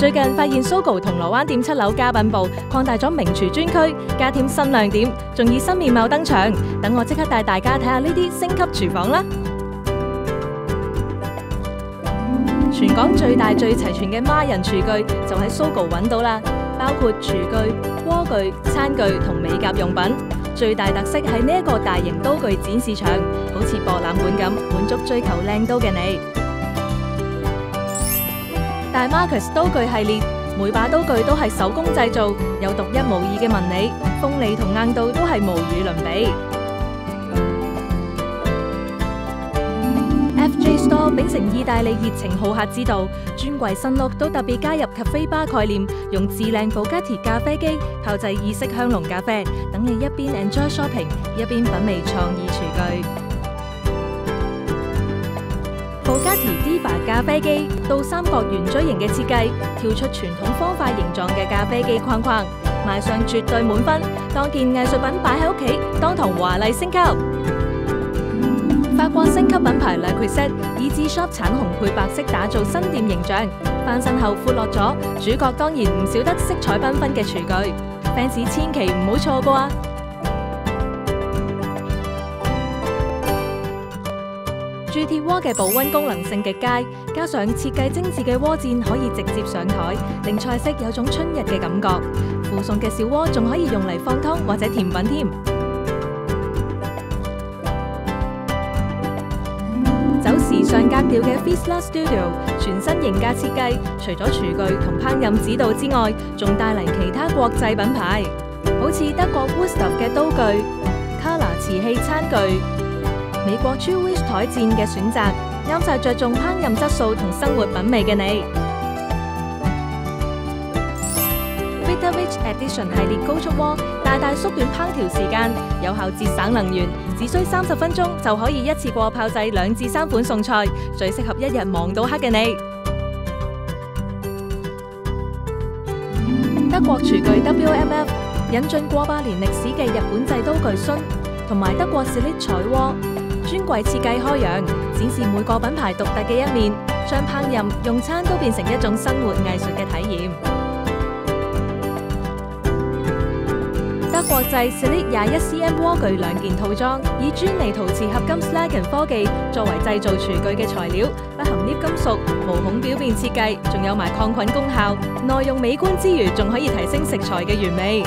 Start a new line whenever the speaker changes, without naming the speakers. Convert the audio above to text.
最近發現 Sogo 銅鑼灣店7樓家品部擴大咗名廚專區，加添新亮點，仲以新面貌登場。等我即刻帶大家睇下呢啲升級廚房啦！全港最大最齊全嘅孖人廚具就喺 Sogo 揾到啦，包括廚具、鍋具、餐具同美甲用品。最大特色係呢一個大型刀具展示場，好似博覽館咁，滿足追求靚刀嘅你。大 Marcus 刀具系列，每把刀具都係手工製造，有獨一無二嘅紋理，鋒利同硬度都係無與倫比。FJ Store 秉承意大利熱情好客之道，專櫃新屋都特別加入咖啡吧概念，用至靚布加提咖啡機炮製意式香濃咖啡，等你一邊 enjoy shopping， 一邊品味創意廚具。布加提 Diva 咖啡機倒三角圓錐形嘅設計，跳出傳統方塊形狀嘅咖啡機框框，賣相絕對滿分，當件藝術品擺喺屋企，當堂華麗升級。法國升級品牌 Le Creuset 以至 Shop 橙紅配白色打造新店形象，翻新後闊落咗，主角當然唔少得色彩繽紛嘅廚具 ，fans 千祈唔好錯過啊！鑄鐵鍋嘅保溫功能性極佳，加上設計精緻嘅鍋墊可以直接上台，令菜式有種春日嘅感覺。附送嘅小鍋仲可以用嚟放湯或者甜品添。走時尚格調嘅 Vizsla Studio 全新型格設計，除咗廚具同烹飪指導之外，仲帶嚟其他國際品牌，好似德國 Wüsthof 嘅刀具、Kala 瓷器餐具、美國 Jewish 台墊嘅選擇，啱晒着重烹飪質素同生活品味嘅你。Vitavic Edition 系列高速鍋，大大縮短烹調時間，有效節省能源，只需30分鐘就可以一次過炮製2至3款餸菜，最適合一日忙到黑嘅你。德國廚具 WMF 引進過百年歷史嘅日本製刀具孫，同埋德國 Slite 彩鍋，專櫃設計開揚，展示每個品牌獨特嘅一面，將烹飪用餐都變成一種生活藝術嘅體驗。德國製 Slite 21cm 鍋具2件套裝，以專利陶瓷合金 Slagen 科技作為製造廚具嘅材料，不含鎳金屬，無孔表面設計，仲有埋抗菌功效。內用美觀之餘，仲可以提升食材嘅原味。